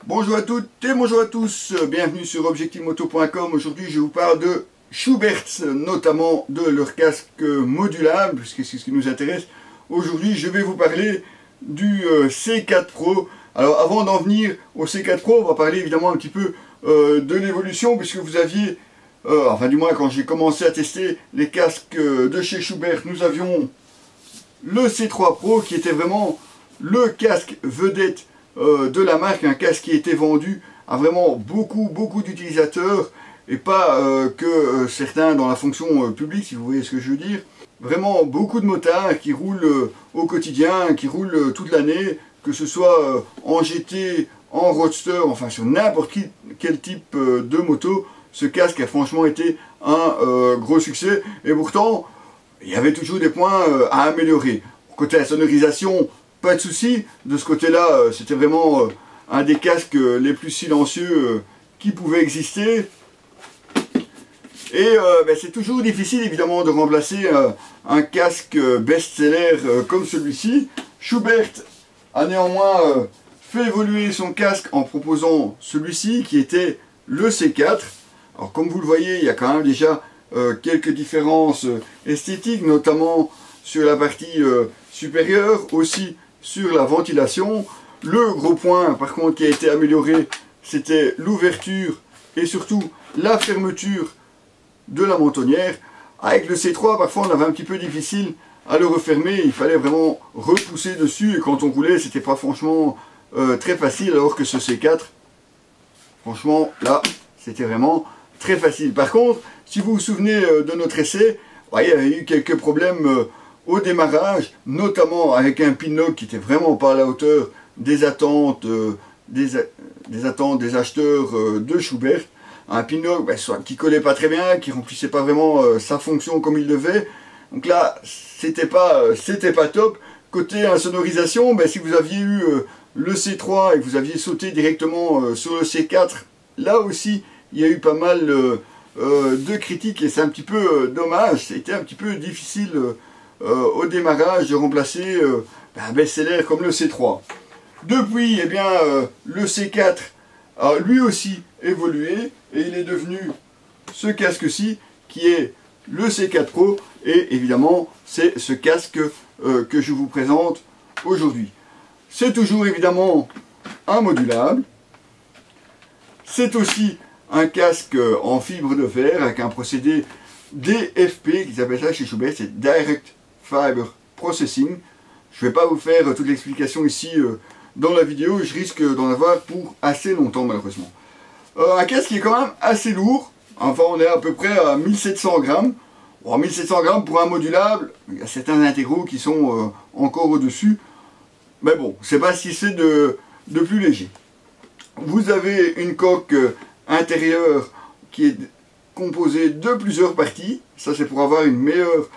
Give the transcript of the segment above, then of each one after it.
Bonjour à toutes et bonjour à tous, bienvenue sur objectivemoto.com. Aujourd'hui je vous parle de Schubert, notamment de leur casque modulable, puisque c'est ce qui nous intéresse. Aujourd'hui je vais vous parler du C4 Pro. Alors avant d'en venir au C4 Pro, on va parler évidemment un petit peu de l'évolution, puisque vous aviez, enfin du moins quand j'ai commencé à tester les casques de chez Schubert, nous avions le C3 Pro qui était vraiment le casque vedette de la marque, un casque qui était vendu à vraiment beaucoup d'utilisateurs et pas que certains dans la fonction publique, si vous voyez ce que je veux dire. Vraiment beaucoup de motards qui roulent au quotidien, qui roulent toute l'année, que ce soit en GT, en roadster, enfin sur n'importe quel type de moto. Ce casque a franchement été un gros succès et pourtant il y avait toujours des points à améliorer. Côté la sonorisation, pas de souci, de ce côté-là, c'était vraiment un des casques les plus silencieux qui pouvait exister. Et c'est toujours difficile évidemment de remplacer un casque best-seller comme celui-ci. Schubert a néanmoins fait évoluer son casque en proposant celui-ci qui était le C4. Alors comme vous le voyez, il y a quand même déjà quelques différences esthétiques, notamment sur la partie supérieure, aussi sur la ventilation. Le gros point par contre qui a été amélioré, c'était l'ouverture et surtout la fermeture de la mentonnière. Avec le C3 parfois on avait un petit peu difficile à le refermer, il fallait vraiment repousser dessus et quand on roulait c'était pas franchement très facile, alors que ce C4 franchement là c'était vraiment très facile. Par contre, si vous vous souvenez de notre essai, il y avait eu quelques problèmes au démarrage, notamment avec un pinlock qui n'était vraiment pas à la hauteur des attentes des acheteurs de Schubert. Un pinlock qui collait pas très bien, qui remplissait pas vraiment sa fonction comme il devait. Donc là, c'était pas top. Côté insonorisation, si vous aviez eu le C3 et que vous aviez sauté directement sur le C4, là aussi, il y a eu pas mal de critiques et c'est un petit peu dommage. C'était un petit peu difficile au démarrage de remplacer un best-seller comme le C3. Depuis, le C4 a lui aussi évolué et il est devenu ce casque-ci qui est le C4 Pro et évidemment c'est ce casque que je vous présente aujourd'hui. C'est toujours évidemment un modulable, c'est aussi un casque en fibre de fer avec un procédé DFP qu'ils appellent ça chez Schubert, c'est Direct Fiber Processing. Je ne vais pas vous faire toute l'explication ici dans la vidéo, je risque d'en avoir pour assez longtemps malheureusement. Un casque qui est quand même assez lourd, enfin on est à peu près à 1700 grammes. Bon, 1700 grammes pour un modulable, il y a certains intégraux qui sont encore au-dessus, mais bon, c'est pas si c'est de plus léger. Vous avez une coque intérieure qui est composée de plusieurs parties, ça c'est pour avoir une meilleure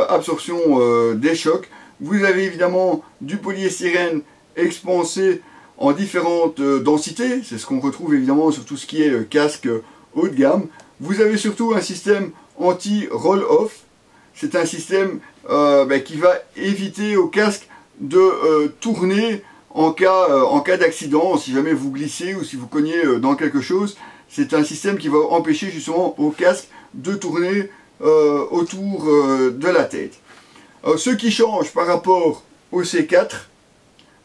absorption des chocs. Vous avez évidemment du polyestyrène expansé en différentes densités, c'est ce qu'on retrouve évidemment sur tout ce qui est casque haut de gamme. Vous avez surtout un système anti-roll-off, c'est un système qui va éviter au casque de tourner en cas d'accident, si jamais vous glissez ou si vous cognez dans quelque chose. C'est un système qui va empêcher justement au casque de tourner autour de la tête. Ce qui change par rapport au C4,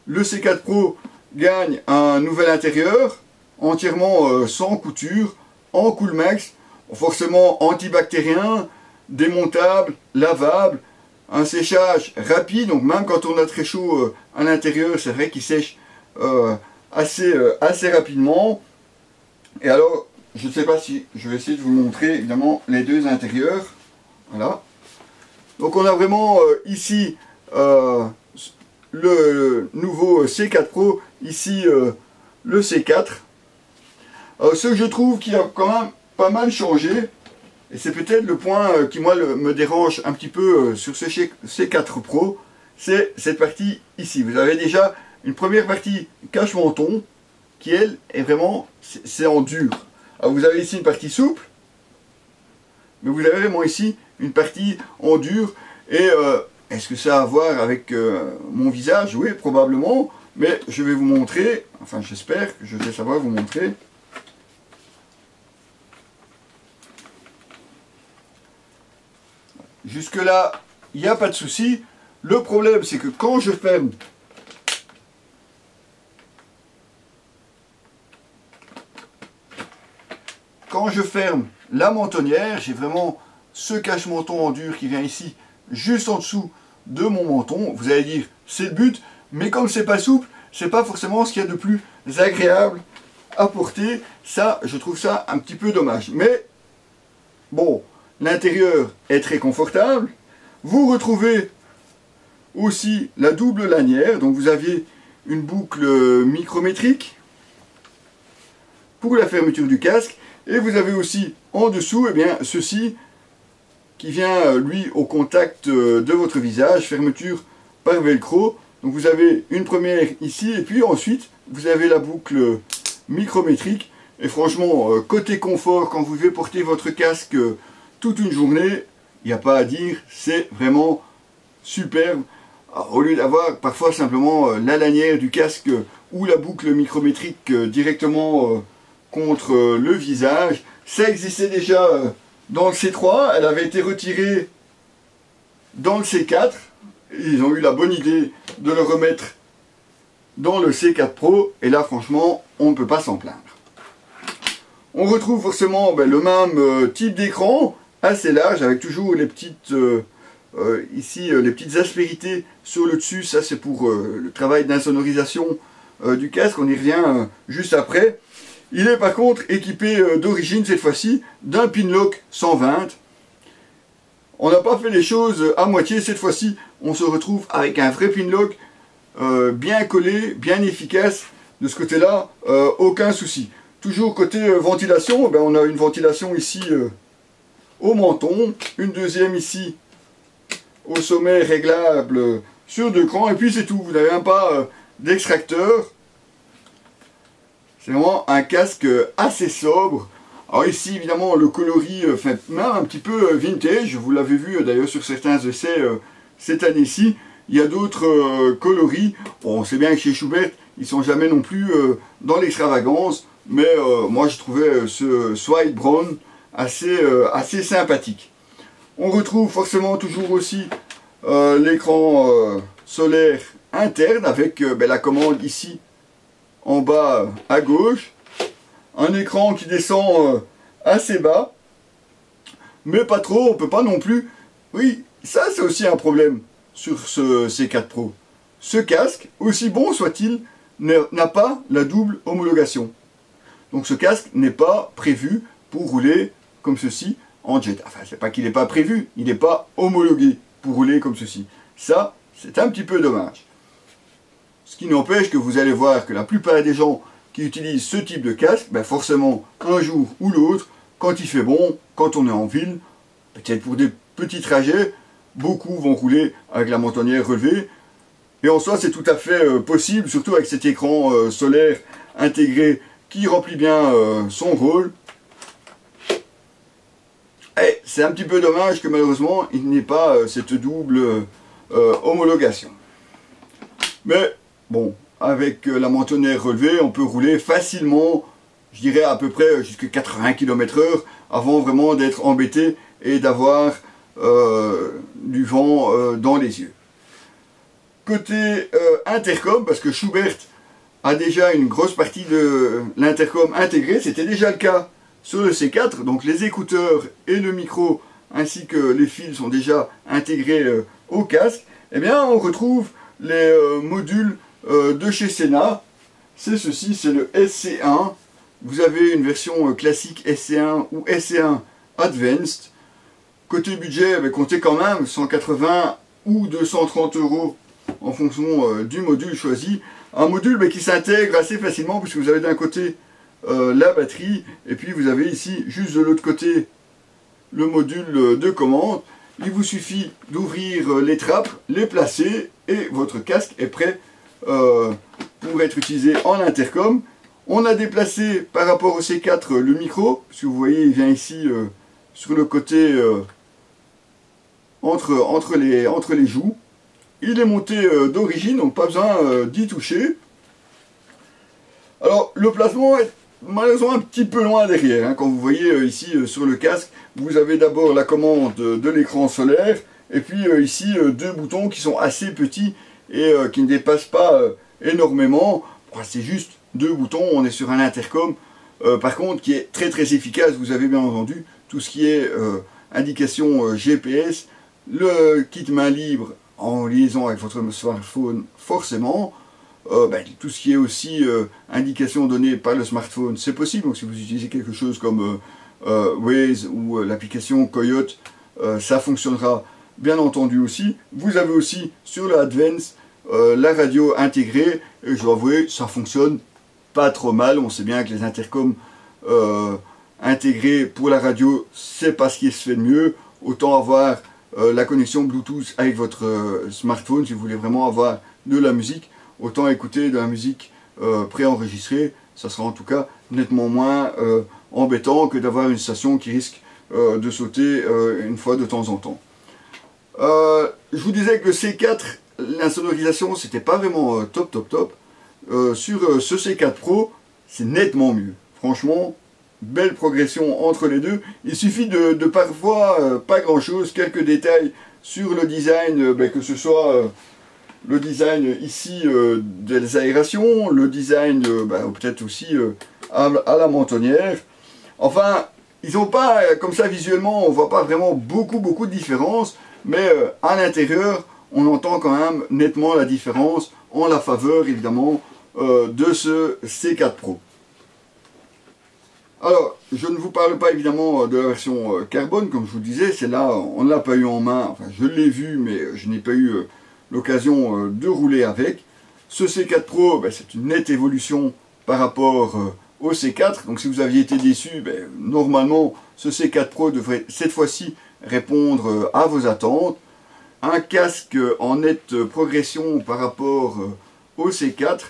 le C4 Pro gagne un nouvel intérieur, entièrement sans couture, en Coolmax, forcément antibactérien, démontable, lavable, un séchage rapide, donc même quand on a très chaud à l'intérieur, c'est vrai qu'il sèche assez rapidement. Et alors, je ne sais pas si je vais essayer de vous montrer évidemment les deux intérieurs. Voilà. Donc on a vraiment ici le nouveau C4 Pro, ici le C4. Ce que je trouve qui a quand même pas mal changé, et c'est peut-être le point qui moi me dérange un petit peu sur ce C4 Pro, c'est cette partie ici. Vous avez déjà une première partie cache-menton qui elle est vraiment, c'est en dur. Alors vous avez ici une partie souple, mais vous avez vraiment ici une partie en dur. Et est-ce que ça a à voir avec mon visage? Oui, probablement. Mais je vais vous montrer, enfin j'espère que je vais savoir vous montrer. Jusque là, il n'y a pas de souci. Le problème, c'est que quand je ferme la mentonnière, j'ai vraiment ce cache-menton en dur qui vient ici, juste en dessous de mon menton. Vous allez dire, c'est le but, mais comme c'est pas souple, c'est pas forcément ce qu'il y a de plus agréable à porter. Ça, je trouve ça un petit peu dommage. Mais, bon, l'intérieur est très confortable. Vous retrouvez aussi la double lanière, donc vous aviez une boucle micrométrique pour la fermeture du casque, et vous avez aussi en dessous, eh bien, ceci qui vient lui au contact de votre visage, fermeture par velcro. Donc vous avez une première ici, et puis ensuite vous avez la boucle micrométrique. Et franchement, côté confort, quand vous devez porter votre casque toute une journée, il n'y a pas à dire, c'est vraiment superbe. Alors, au lieu d'avoir parfois simplement la lanière du casque ou la boucle micrométrique directement contre le visage, ça existait déjà dans le C3, elle avait été retirée dans le C4, ils ont eu la bonne idée de le remettre dans le C4 Pro, et là franchement, on ne peut pas s'en plaindre. On retrouve forcément le même type d'écran, assez large, avec toujours les petites, ici, les petites aspérités sur le dessus. Ça c'est pour le travail d'insonorisation du casque, on y revient juste après. Il est par contre équipé d'origine cette fois-ci d'un Pinlock 120. On n'a pas fait les choses à moitié, cette fois-ci on se retrouve avec un vrai Pinlock bien collé, bien efficace. De ce côté-là, aucun souci. Toujours côté ventilation, on a une ventilation ici au menton, une deuxième ici au sommet réglable sur 2 crans, et puis c'est tout, vous n'avez même pas d'extracteur. C'est vraiment un casque assez sobre. Alors ici évidemment le coloris fait même un petit peu vintage, vous l'avez vu d'ailleurs sur certains essais cette année-ci. Il y a d'autres coloris. Bon, on sait bien que chez Schuberth, ils sont jamais non plus dans l'extravagance, mais moi je trouvais ce White Brown assez sympathique. On retrouve forcément toujours aussi l'écran solaire interne avec la commande ici en bas à gauche. Un écran qui descend assez bas, mais pas trop, on peut pas non plus. Oui, ça c'est aussi un problème sur ce C4 Pro. Ce casque, aussi bon soit-il, n'a pas la double homologation. Donc ce casque n'est pas prévu pour rouler comme ceci en jet. Enfin, c'est pas qu'il n'est pas prévu, il n'est pas homologué pour rouler comme ceci. Ça, c'est un petit peu dommage. Ce qui n'empêche que vous allez voir que la plupart des gens qui utilisent ce type de casque, forcément, un jour ou l'autre, quand il fait bon, quand on est en ville, peut-être pour des petits trajets, beaucoup vont rouler avec la mentonnière relevée. Et en soi, c'est tout à fait possible, surtout avec cet écran solaire intégré qui remplit bien son rôle. Et c'est un petit peu dommage que malheureusement, il n'y ait pas cette double homologation. Mais bon, avec la mentonnière relevée, on peut rouler facilement, je dirais à peu près jusqu'à 80 km/h, avant vraiment d'être embêté et d'avoir du vent dans les yeux. Côté intercom, parce que Schuberth a déjà une grosse partie de l'intercom intégrée, c'était déjà le cas sur le C4, donc les écouteurs et le micro ainsi que les fils sont déjà intégrés au casque. Eh bien on retrouve les modules de chez Sena. C'est ceci, c'est le SC1. Vous avez une version classique SC1 ou SC1 Advanced. Côté budget, comptez quand même 180 ou 230 € en fonction du module choisi. Un module qui s'intègre assez facilement puisque vous avez d'un côté la batterie et puis vous avez ici juste de l'autre côté le module de commande. Il vous suffit d'ouvrir les trappes, les placer et votre casque est prêt pour être utilisé en intercom. On a déplacé par rapport au C4 le micro, puisque vous voyez il vient ici sur le côté entre les joues. Il est monté d'origine, donc pas besoin d'y toucher. Alors, le placement est malheureusement un petit peu loin derrière, hein. Quand vous voyez ici sur le casque, vous avez d'abord la commande de l'écran solaire, et puis ici deux boutons qui sont assez petits et qui ne dépassent pas énormément. C'est juste deux boutons, on est sur un intercom, par contre qui est très très efficace. Vous avez bien entendu tout ce qui est indication GPS, le kit main libre en liaison avec votre smartphone forcément, tout ce qui est aussi indication donnée par le smartphone, c'est possible. Donc si vous utilisez quelque chose comme Waze ou l'application Coyote, ça fonctionnera bien entendu aussi. Vous avez aussi sur le Advance la radio intégrée, et je dois avouer, ça fonctionne pas trop mal. On sait bien que les intercoms intégrés pour la radio, c'est pas ce qui se fait de mieux. Autant avoir la connexion Bluetooth avec votre smartphone si vous voulez vraiment avoir de la musique. Autant écouter de la musique préenregistrée, ça sera en tout cas nettement moins embêtant que d'avoir une station qui risque de sauter une fois de temps en temps. Je vous disais que le C4, l'insonorisation, c'était pas vraiment top. Sur ce C4 Pro, c'est nettement mieux. Franchement, belle progression entre les deux. Il suffit de parfois pas grand chose, quelques détails sur le design, que ce soit le design ici des aérations, le design peut-être aussi à la mentonnière. Enfin, ils n'ont pas, comme ça visuellement, on voit pas vraiment beaucoup de différence, mais à l'intérieur, on entend quand même nettement la différence en la faveur évidemment de ce C4 Pro. Alors, je ne vous parle pas évidemment de la version carbone, comme je vous disais, celle-là, on ne l'a pas eu en main, enfin je l'ai vu, mais je n'ai pas eu l'occasion de rouler avec. Ce C4 Pro, c'est une nette évolution par rapport au C4, donc si vous aviez été déçu, normalement ce C4 Pro devrait cette fois-ci répondre à vos attentes. Un casque en nette progression par rapport au C4,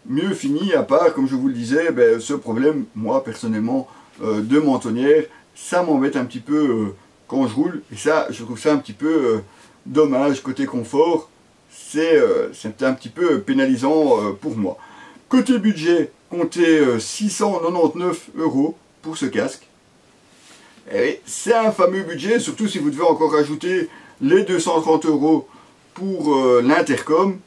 mieux fini, à part, comme je vous le disais, ce problème, moi personnellement, de mentonnière, ça m'embête un petit peu quand je roule, et ça, je trouve ça un petit peu dommage, côté confort, c'est un petit peu pénalisant pour moi. Côté budget, comptez 699 € pour ce casque. C'est un fameux budget, surtout si vous devez encore rajouter les 230 € pour l'intercom.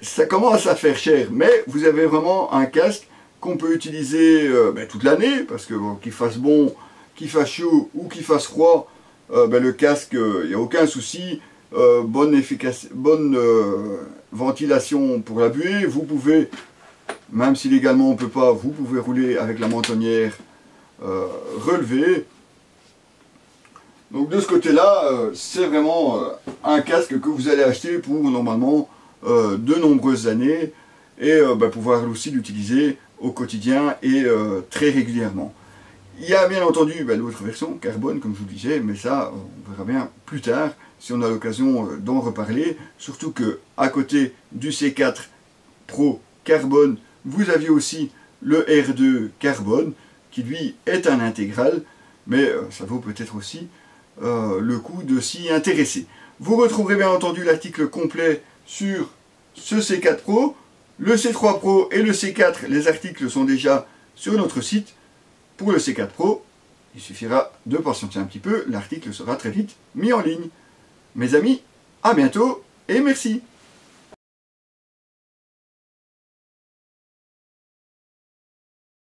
Ça commence à faire cher, mais vous avez vraiment un casque qu'on peut utiliser toute l'année, parce que qu'il fasse bon, qu'il fasse chaud ou qu'il fasse froid, le casque, il n'y a aucun souci. Bonne ventilation pour la buée. Vous pouvez, même si légalement on ne peut pas, vous pouvez rouler avec la mentonnière relevée. Donc de ce côté-là, c'est vraiment un casque que vous allez acheter pour normalement de nombreuses années et pouvoir aussi l'utiliser au quotidien et très régulièrement. Il y a bien entendu l'autre version, carbone, comme je vous disais, mais ça, on verra bien plus tard si on a l'occasion d'en reparler. Surtout que à côté du C4 Pro carbone, vous aviez aussi le R2 carbone, qui lui est un intégral, mais ça vaut peut-être aussi le coup de s'y intéresser. Vous retrouverez bien entendu l'article complet sur ce C4 Pro, le C3 Pro et le C4, les articles sont déjà sur notre site. Pour le C4 Pro, il suffira de patienter un petit peu, l'article sera très vite mis en ligne. Mes amis, à bientôt et merci.